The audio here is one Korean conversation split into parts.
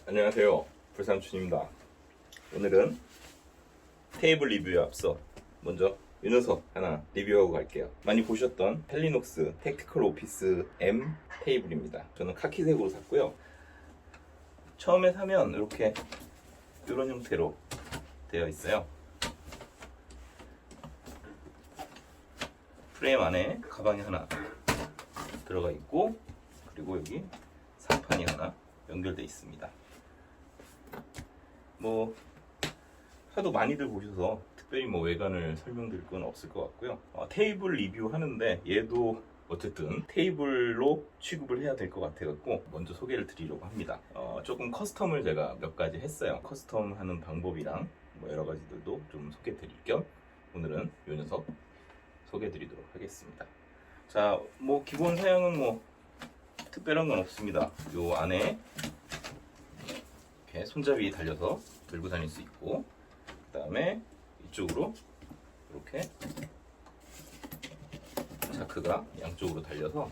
안녕하세요, 불삼촌입니다. 오늘은 테이블 리뷰에 앞서 먼저 이 녀석 하나 리뷰하고 갈게요. 많이 보셨던 헬리녹스 택티컬 오피스 M 테이블입니다. 저는 카키색으로 샀고요. 처음에 사면 이렇게 이런 형태로 되어 있어요. 프레임 안에 가방이 하나 들어가 있고, 그리고 여기 상판이 하나 연결되어 있습니다. 뭐 하도 많이들 보셔서 특별히 뭐 외관을 설명드릴 건 없을 것 같고요. 테이블 리뷰 하는데 얘도 어쨌든 테이블로 취급을 해야 될 것 같아갖고 먼저 소개를 드리려고 합니다. 조금 커스텀을 제가 몇 가지 했어요. 커스텀 하는 방법이랑 뭐 여러 가지들도 좀 소개해 드릴 겸 오늘은 이 녀석 소개해 드리도록 하겠습니다. 자, 뭐 기본 사양은 뭐 특별한 건 없습니다. 요 안에 이렇게 손잡이 달려서 들고 다닐 수 있고, 그 다음에 이쪽으로 이렇게 자크가 양쪽으로 달려서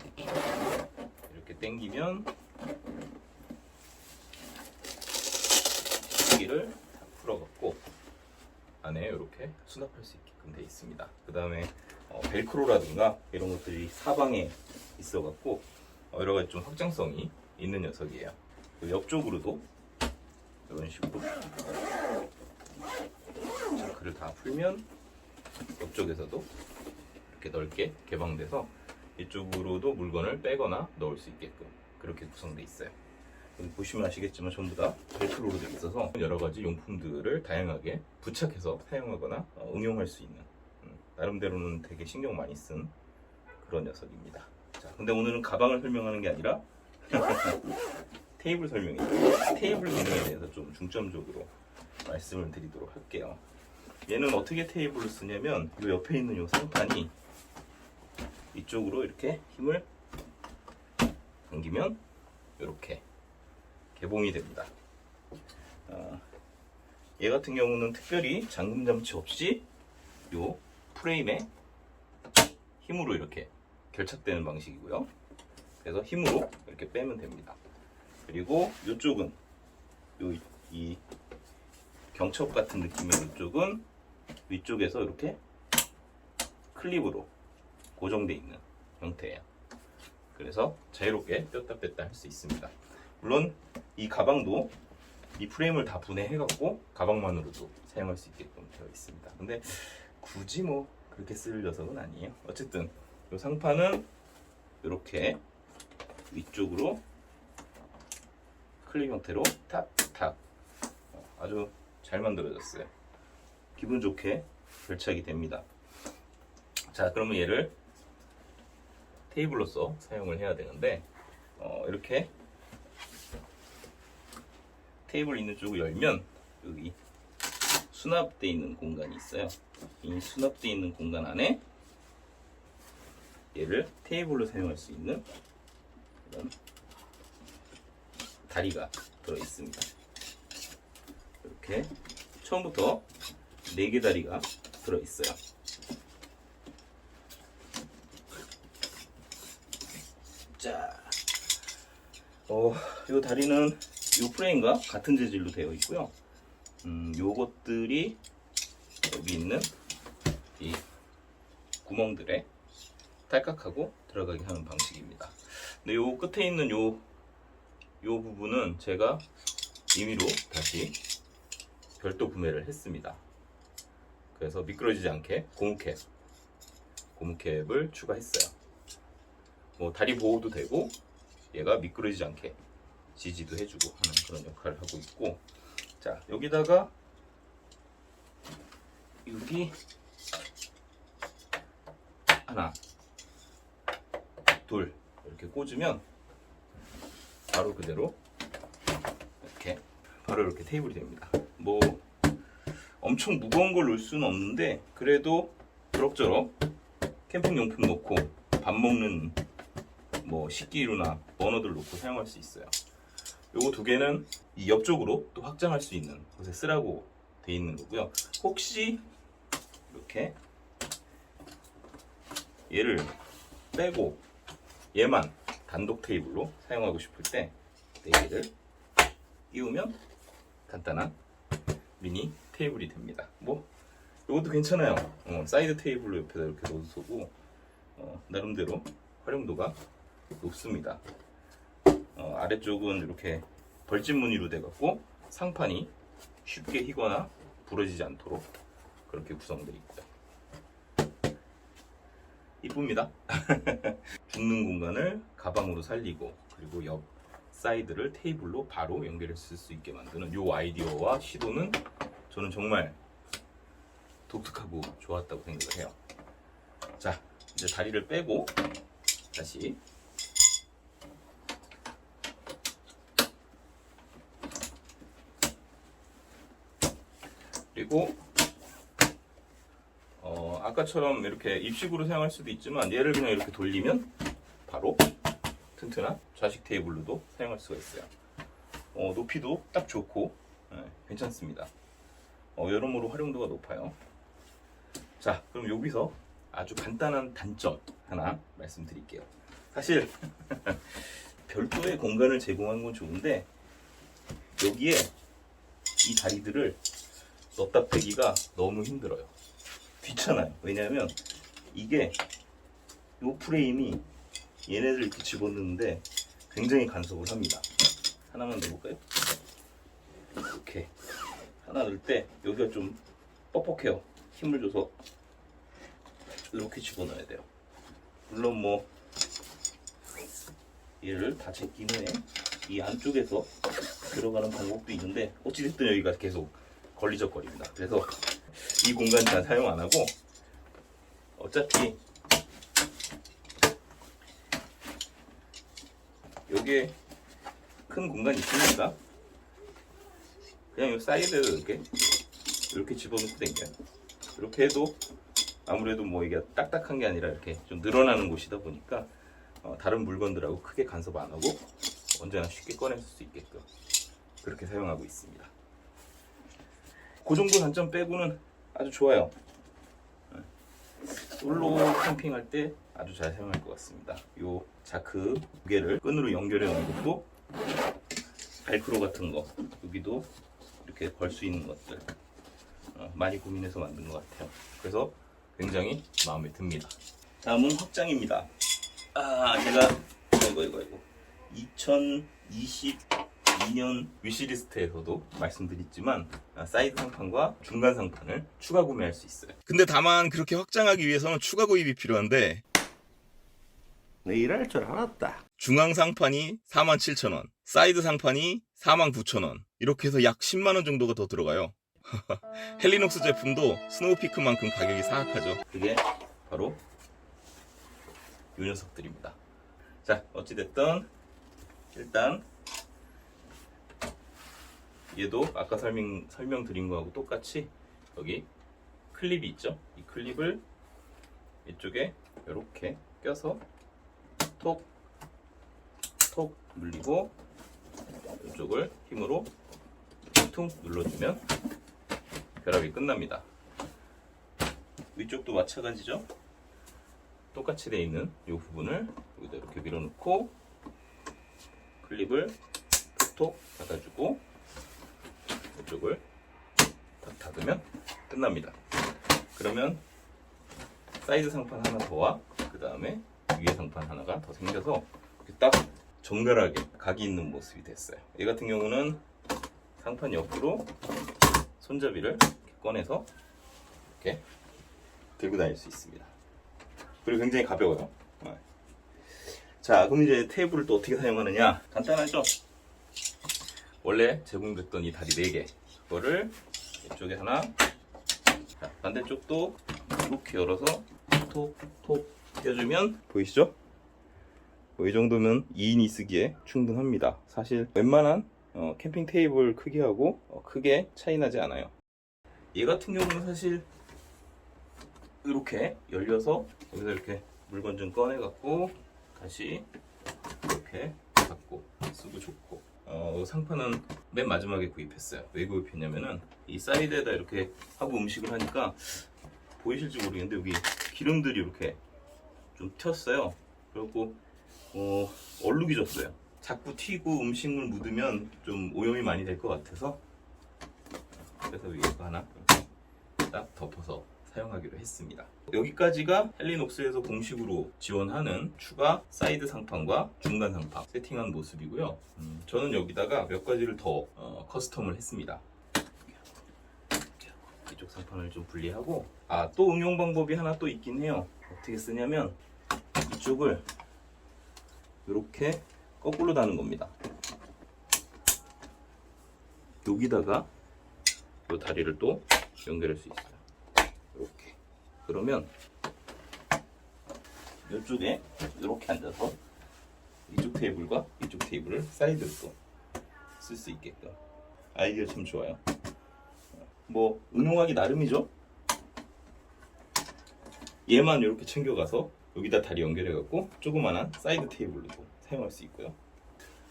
이렇게 당기면 시기를 다 풀어갖고 안에 이렇게 수납할 수 있게끔 되어 있습니다. 그 다음에 벨크로라든가 이런 것들이 사방에 있어갖고 여러 가지 좀 확장성이 있는 녀석이에요. 옆쪽으로도 이런 식으로 자크를 다 풀면 옆쪽에서도 이렇게 넓게 개방돼서 이쪽으로도 물건을 빼거나 넣을 수 있게끔 그렇게 구성되어 있어요. 여기 보시면 아시겠지만 전부 다 벨크로로 되어 있어서 여러 가지 용품들을 다양하게 부착해서 사용하거나 응용할 수 있는, 나름대로는 되게 신경 많이 쓴 그런 녀석입니다. 자, 근데 오늘은 가방을 설명하는 게 아니라 테이블 설명이죠. 테이블 기능에 대해서 좀 중점적으로 말씀을 드리도록 할게요. 얘는 어떻게 테이블을 쓰냐면 이 옆에 있는 이 상판이 이쪽으로 이렇게 힘을 당기면 이렇게 개봉이 됩니다. 얘 같은 경우는 특별히 잠금 장치 없이 이 프레임에 힘으로 이렇게 결착되는 방식이고요. 그래서 힘으로 이렇게 빼면 됩니다. 그리고 이쪽은 이 경첩 같은 느낌의 이쪽은 위쪽에서 이렇게 클립으로 고정되어 있는 형태예요. 그래서 자유롭게 뺐다 뺐다 할 수 있습니다. 물론 이 가방도 이 프레임을 다 분해해갖고 가방만으로도 사용할 수 있게끔 되어 있습니다. 근데 굳이 뭐 그렇게 쓸 녀석은 아니에요. 어쨌든 이 상판은 이렇게 위쪽으로 클립 형태로 탁탁 아주 잘 만들어졌어요. 기분 좋게 결착이 됩니다. 자, 그러면 얘를 테이블로서 사용을 해야 되는데 이렇게 테이블 있는 쪽을 열면 여기 수납되어 있는 공간이 있어요. 이 수납되어 있는 공간 안에 얘를 테이블로 사용할 수 있는 이런 다리가 들어있습니다. 이렇게 처음부터 4개 다리가 들어있어요. 자, 이 다리는 이 프레임과 같은 재질로 되어 있고요. 요것들이 여기 있는 이 구멍들에 딸깍하고 들어가게 하는 방식입니다. 근데 요 끝에 있는 요 부분은 제가 임의로 다시 별도 구매를 했습니다. 그래서 미끄러지지 않게 고무캡을 추가했어요. 뭐 다리 보호도 되고 얘가 미끄러지지 않게 지지도 해주고 하는 그런 역할을 하고 있고, 자, 여기다가 여기 하나 둘 이렇게 꽂으면 바로 그대로 이렇게 테이블이 됩니다. 뭐 엄청 무거운 걸 놓을 수는 없는데 그래도 그럭저럭 캠핑용품 놓고 밥 먹는 뭐 식기류나 버너들 놓고 사용할 수 있어요. 요거 두 개는 이 옆쪽으로 또 확장할 수 있는 곳에 쓰라고 돼 있는 거고요. 혹시 이렇게 얘를 빼고 얘만 단독 테이블로 사용하고 싶을 때 4개를 끼우면 간단한 미니 테이블이 됩니다. 뭐 이것도 괜찮아요. 사이드 테이블로 옆에다 이렇게 넣어도 쓰고 나름대로 활용도가 높습니다. 아래쪽은 이렇게 벌집 무늬로 돼갖고 상판이 쉽게 휘거나 부러지지 않도록 그렇게 구성되어 있고요. 이쁩니다. 죽는 공간을 가방으로 살리고 그리고 옆 사이드를 테이블로 바로 연결했을 수 있게 만드는 이 아이디어와 시도는 저는 정말 독특하고 좋았다고 생각을 해요. 자, 이제 다리를 빼고 다시 그리고 아까처럼 이렇게 입식으로 사용할 수도 있지만 얘를 그냥 이렇게 돌리면 바로 튼튼한 좌식 테이블로도 사용할 수가 있어요. 높이도 딱 좋고 괜찮습니다. 여러모로 활용도가 높아요. 자, 그럼 여기서 아주 간단한 단점 하나 말씀드릴게요. 사실 별도의 공간을 제공하는 건 좋은데 여기에 이 다리들을 넣다 빼기가 너무 힘들어요. 귀찮아요. 왜냐하면 이게 이 프레임이 얘네들 이렇게 집어넣는데 굉장히 간섭을 합니다. 하나만 넣어볼까요? 이렇게 하나 넣을 때 여기가 좀 뻑뻑해요. 힘을 줘서 이렇게 집어넣어야 돼요. 물론 뭐 얘를 다 제낀 후에 이 안쪽에서 들어가는 방법도 있는데 어찌됐든 여기가 계속 걸리적거립니다. 그래서 이 공간 잘 사용 안 하고 어차피 여기에 큰 공간이 있으니까 그냥 이 사이드에 이렇게 집어넣고 당겨요. 이렇게 해도 아무래도 뭐 이게 딱딱한 게 아니라 이렇게 좀 늘어나는 곳이다 보니까 다른 물건들하고 크게 간섭 안 하고 언제나 쉽게 꺼낼 수 있게끔 그렇게 사용하고 있습니다. 그 정도 단점 빼고는 아주 좋아요. 솔로 캠핑할 때 아주 잘 사용할 것 같습니다. 요 자크 두 개를 끈으로 연결해 놓은 것도 벨크로 같은 거 여기도 이렇게 걸 수 있는 것들 많이 고민해서 만든 것 같아요. 그래서 굉장히 마음에 듭니다. 다음은 확장입니다. 제가 이거 2022년 위시리스트에서도 말씀드렸지만 사이드 상판과 중간 상판을 추가 구매할 수 있어요. 근데 다만 그렇게 확장하기 위해서는 추가 구입이 필요한데 내 일할 줄 알았다. 중앙 상판이 47,000원, 사이드 상판이 49,000원 이렇게 해서 약 10만원 정도가 더 들어가요. 헬리녹스 제품도 스노우피크만큼 가격이 사악하죠. 그게 바로 이 녀석들입니다. 자, 어찌됐든 일단 얘도 아까 설명드린 거하고 똑같이 여기 클립이 있죠. 이 클립을 이쪽에 이렇게 껴서 톡 눌리고 이쪽을 힘으로 퉁 눌러주면 결합이 끝납니다. 위쪽도 마찬가지죠. 똑같이 되어 있는 이 부분을 여기다 이렇게 밀어넣고 클립을 톡 닫아주고 이쪽을 딱 닫으면 끝납니다. 그러면 사이드 상판 하나 더와 그 다음에 위에 상판 하나가 더 생겨서 이렇게 딱 정갈하게 각이 있는 모습이 됐어요. 얘 같은 경우는 상판 옆으로 손잡이를 이렇게 꺼내서 이렇게 들고 다닐 수 있습니다. 그리고 굉장히 가벼워요. 자, 그럼 이제 테이블을 또 어떻게 사용하느냐? 간단하죠? 원래 제공됐던 이 다리 4개 이거를 이쪽에 하나, 자, 반대쪽도 이렇게 열어서 톡톡 껴주면 보이시죠? 이 정도면 2인이 쓰기에 충분합니다. 사실 웬만한 캠핑 테이블 크기하고 크게 차이 나지 않아요. 얘 같은 경우는 사실 이렇게 열려서 여기서 이렇게 물건 좀 꺼내 갖고 다시 이렇게 닫고 쓰고 좋고 상판은 맨 마지막에 구입했어요. 왜 구입했냐면은 이 사이드에다 이렇게 하고 음식을 하니까 보이실지 모르겠는데 여기 기름들이 이렇게 좀 튀었어요. 그리고 얼룩이 졌어요. 자꾸 튀고 음식물 묻으면 좀 오염이 많이 될 것 같아서, 그래서 위에서 하나 이렇게 딱 덮어서 사용하기로 했습니다. 여기까지가 헬리녹스에서 공식으로 지원하는 추가 사이드 상판과 중간 상판 세팅한 모습이고요. 저는 여기다가 몇 가지를 더 커스텀을 했습니다. 이쪽 상판을 좀 분리하고, 또 응용 방법이 하나 또 있긴 해요. 어떻게 쓰냐면 이쪽을 이렇게 거꾸로 다는 겁니다. 여기다가 이 다리를 또 연결할 수 있어요. 이렇게. 그러면 이쪽에 이렇게 앉아서 이쪽 테이블과 이쪽 테이블을 사이드로 또 쓸 수 있게끔. 아이디어 참 좋아요. 뭐 응용하기 나름이죠. 얘만 이렇게 챙겨가서 여기다 다리 연결해갖고 조그만한 사이드 테이블로도 사용할 수 있고요.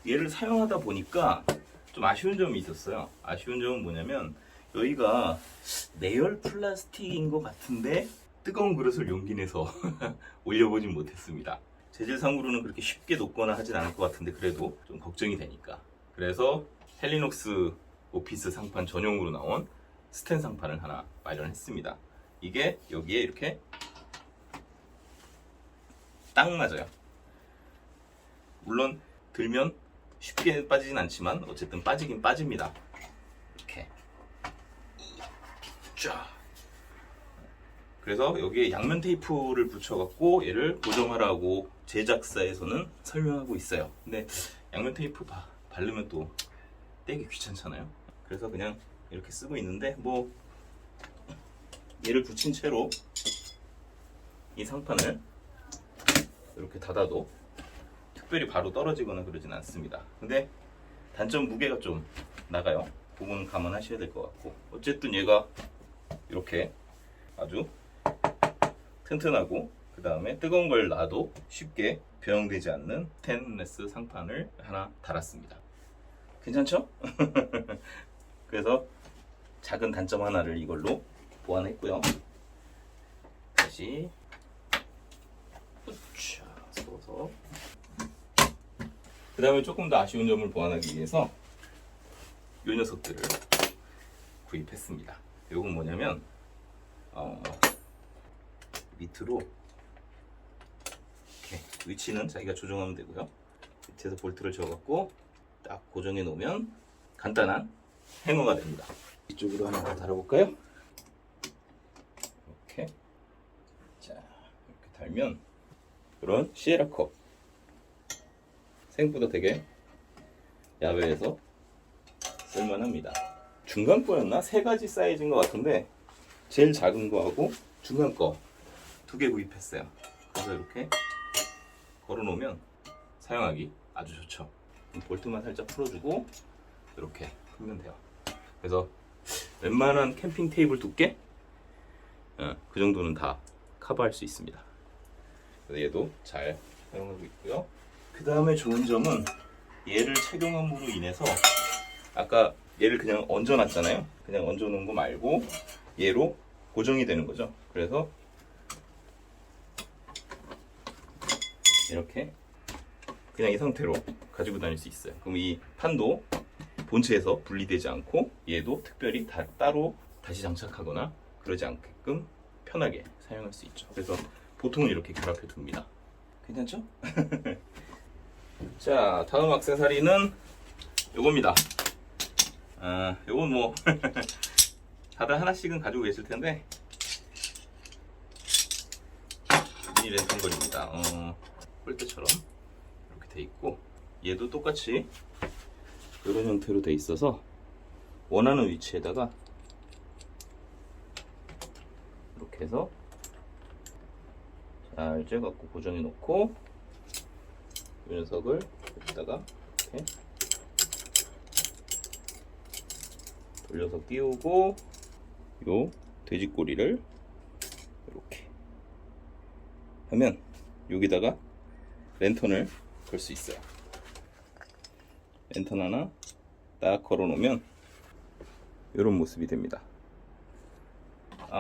얘를 사용하다 보니까 좀 아쉬운 점이 있었어요. 아쉬운 점은 뭐냐면 여기가 내열 플라스틱인 것 같은데 뜨거운 그릇을 용기 내서 올려보진 못했습니다. 재질상으로는 그렇게 쉽게 녹거나 하진 않을 것 같은데 그래도 좀 걱정이 되니까. 그래서 헬리녹스 오피스 상판 전용으로 나온 스텐 상판을 하나 마련했습니다. 이게 여기에 이렇게 딱 맞아요. 물론 들면 쉽게 빠지진 않지만 어쨌든 빠지긴 빠집니다. 이렇게 쫙. 그래서 여기에 양면 테이프를 붙여갖고 얘를 고정하라고 제작사에서는 설명하고 있어요. 근데 양면 테이프 바르면 또 떼기 귀찮잖아요. 그래서 그냥 이렇게 쓰고 있는데 뭐 얘를 붙인 채로 이 상판을 이렇게 닫아도 특별히 바로 떨어지거나 그러진 않습니다. 근데 단점 무게가 좀 나가요. 그건 감안하셔야 될 것 같고, 어쨌든 얘가 이렇게 아주 튼튼하고 그 다음에 뜨거운 걸 놔도 쉽게 변형되지 않는 스테인리스 상판을 하나 달았습니다. 괜찮죠? 그래서 작은 단점 하나를 이걸로 보완했고요. 다시 서서 그 다음에 조금 더 아쉬운 점을 보완하기 위해서 이 녀석들을 구입했습니다. 이건 뭐냐면 밑으로 이렇게 위치는 자기가 조정하면 되고요. 밑에서 볼트를 줘갖고 딱 고정해 놓으면 간단한 행어가 됩니다. 이쪽으로 하나 더 달아볼까요? 이렇게. 자, 이렇게 달면 이런 시에라 컵, 생각보다 되게 야외에서 쓸만합니다. 중간 거였나? 세 가지 사이즈인 것 같은데 제일 작은 거하고 중간 거 두 개 구입했어요. 그래서 이렇게 걸어 놓으면 사용하기 아주 좋죠. 볼트만 살짝 풀어주고 이렇게 풀면 돼요. 그래서 웬만한 캠핑 테이블 두께 그 정도는 다 커버할 수 있습니다. 그래서 얘도 잘 사용하고 있고요. 그 다음에 좋은 점은 얘를 착용함으로 인해서 아까 얘를 그냥 얹어놨잖아요. 그냥 얹어놓은 거 말고 얘로 고정이 되는 거죠. 그래서 이렇게 그냥 이 상태로 가지고 다닐 수 있어요. 그럼 이 판도 본체에서 분리되지 않고 얘도 특별히 따로 다시 장착하거나 그러지 않게끔 편하게 사용할 수 있죠. 그래서 보통은 이렇게 결합해 둡니다. 괜찮죠? 자, 다음 액세서리는 요겁니다. 요건 뭐 다들 하나씩은 가지고 계실 텐데 미니 랜턴걸입니다. 폴대처럼 이렇게 돼 있고, 얘도 똑같이 이런 형태로 돼 있어서 원하는 위치에다가 이렇게 해서 잘 쬐갖고 고정해 놓고 이 녀석을 여기다가 이렇게 돌려서 끼우고 요 돼지꼬리를 이렇게 하면 여기다가 랜턴을 걸 수 있어요. 랜턴 하나 딱 걸어 놓으면 이런 모습이 됩니다.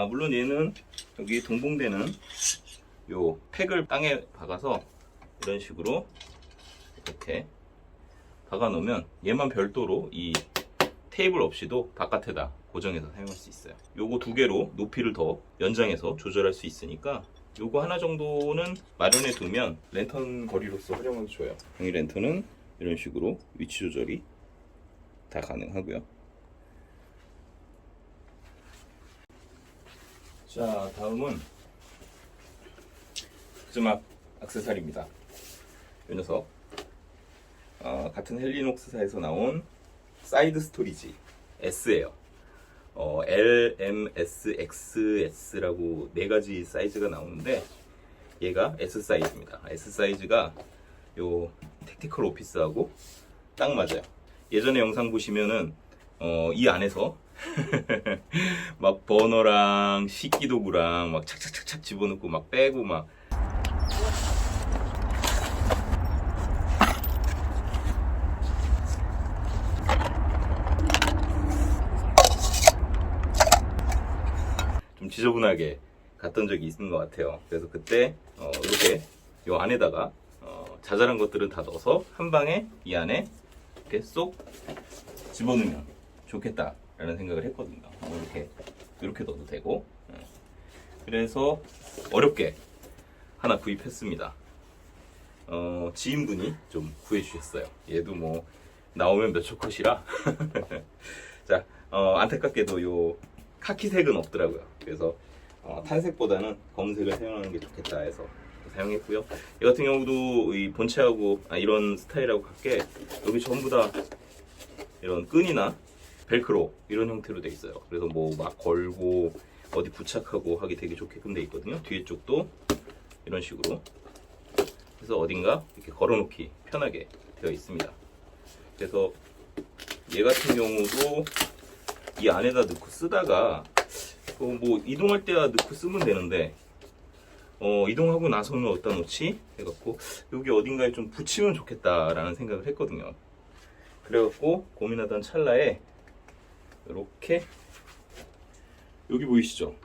물론 얘는 여기 동봉되는 요 팩을 땅에 박아서 이런 식으로 이렇게 박아 놓으면 얘만 별도로 이 테이블 없이도 바깥에다 고정해서 사용할 수 있어요. 요거 두 개로 높이를 더 연장해서 조절할 수 있으니까 요거 하나 정도는 마련해 두면 랜턴 거리로서 활용하기 좋아요. 이 랜턴은 이런 식으로 위치 조절이 다 가능하고요. 자, 다음은 흑즈막 액세서리입니다. 이 녀석 같은 헬리녹스사에서 나온 사이드 스토리지 S예요. L, M, S, XS라고 네 가지 사이즈가 나오는데 얘가 S 사이즈입니다. S 사이즈가 요 택티컬 오피스하고 딱 맞아요. 예전에 영상 보시면은 이 안에서 막 버너랑 식기도구랑 막 착착착착 집어넣고 막 빼고 막 좀 지저분하게 갔던 적이 있는 것 같아요. 그래서 그때 이렇게 이 안에다가 자잘한 것들은 다 넣어서 한 방에 이 안에 이렇게 쏙 집어넣으면 좋겠다라는 생각을 했거든요. 이렇게 넣어도 되고. 그래서 어렵게 하나 구입했습니다. 지인분이 좀 구해주셨어요. 얘도 뭐 나오면 몇 초 컷이라. 자, 안타깝게도 요 카키색은 없더라고요. 그래서 탄색보다는 검은색을 사용하는 게 좋겠다 해서 사용했고요. 이 같은 경우도 이 본체하고 이런 스타일하고 같게 여기 전부 다 이런 끈이나 벨크로 이런 형태로 돼 있어요. 그래서 뭐 막 걸고 어디 부착하고 하기 되게 좋게끔 돼 있거든요. 뒤에 쪽도 이런 식으로 그래서 어딘가 이렇게 걸어놓기 편하게 되어 있습니다. 그래서 얘 같은 경우도 이 안에다 넣고 쓰다가 뭐 이동할 때야 넣고 쓰면 되는데 이동하고 나서는 어디다 놓지? 해갖고 여기 어딘가에 좀 붙이면 좋겠다라는 생각을 했거든요. 그래갖고 고민하던 찰나에 이렇게 여기 보이시죠?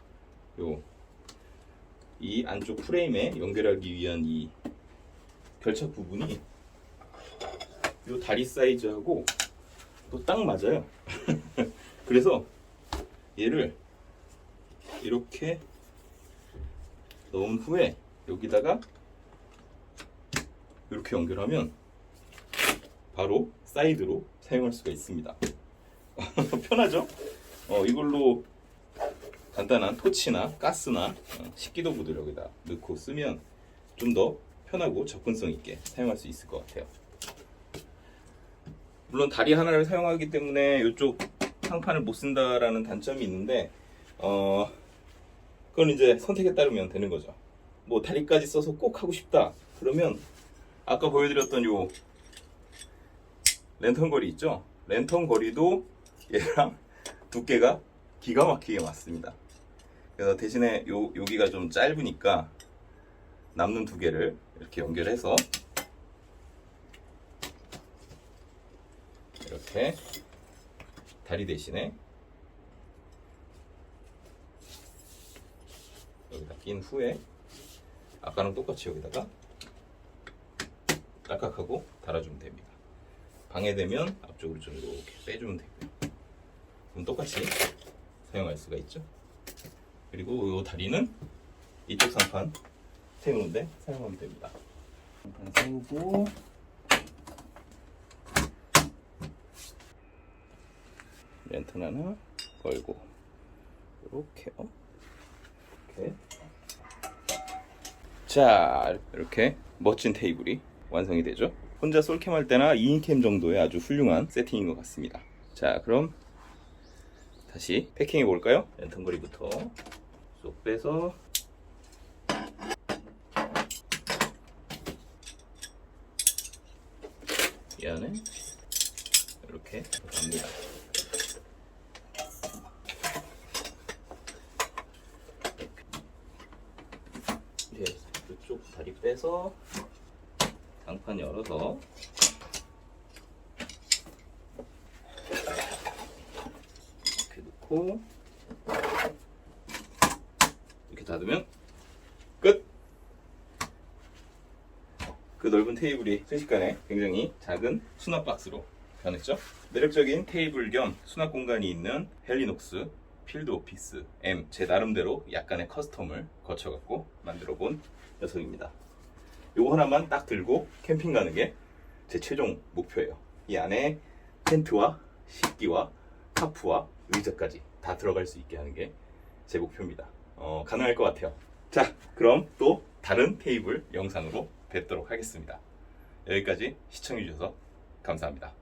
이 안쪽 프레임에 연결하기 위한 이 결착 부분이 이 다리 사이즈하고 또 딱 맞아요. 그래서 얘를 이렇게 넣은 후에 여기다가 이렇게 연결하면 바로 사이드로 사용할 수가 있습니다. 편하죠? 이걸로 간단한 토치나 가스나 식기도구들 여기다 넣고 쓰면 좀 더 편하고 접근성 있게 사용할 수 있을 것 같아요. 물론 다리 하나를 사용하기 때문에 이쪽 상판을 못 쓴다라는 단점이 있는데 그건 이제 선택에 따르면 되는 거죠. 뭐 다리까지 써서 꼭 하고 싶다 그러면 아까 보여드렸던 요 랜턴 거리 있죠? 랜턴 거리도 얘랑 두께가 기가 막히게 맞습니다. 그래서 대신에 여기가 좀 짧으니까 남는 두 개를 이렇게 연결해서 이렇게 다리 대신에 여기다 낀 후에 아까랑 똑같이 여기다가 딸깍하고 달아주면 됩니다. 방해되면 앞쪽으로 좀 이렇게 빼주면 되고요. 그럼 똑같이 사용할 수가 있죠. 그리고 이 다리는 이쪽 상판 세우는데 사용하면 됩니다. 상판 세우고 랜턴 하나 걸고 이렇게요. 이렇게. 자, 이렇게 멋진 테이블이 완성이 되죠. 혼자 솔캠 할 때나 2인캠 정도의 아주 훌륭한 세팅인 것 같습니다. 자, 그럼 다시 패킹해 볼까요? 랜턴 거리부터 쏙 빼서 이 안에 이렇게 갑니다. 이제 이쪽 다리 빼서 장판 열어서 이렇게 넣고 이렇게 닫으면 끝! 그 넓은 테이블이 순식간에 굉장히 작은 수납 박스로 변했죠. 매력적인 테이블 겸 수납 공간이 있는 헬리녹스 필드 오피스 M, 제 나름대로 약간의 커스텀을 거쳐갖고 만들어 본 녀석입니다. 요거 하나만 딱 들고 캠핑 가는 게 제 최종 목표예요. 이 안에 텐트와 식기와 타프와 의자까지 다 들어갈 수 있게 하는 게 제 목표입니다. 가능할 것 같아요. 자, 그럼 또 다른 테이블 영상으로 뵙도록 하겠습니다. 여기까지 시청해주셔서 감사합니다.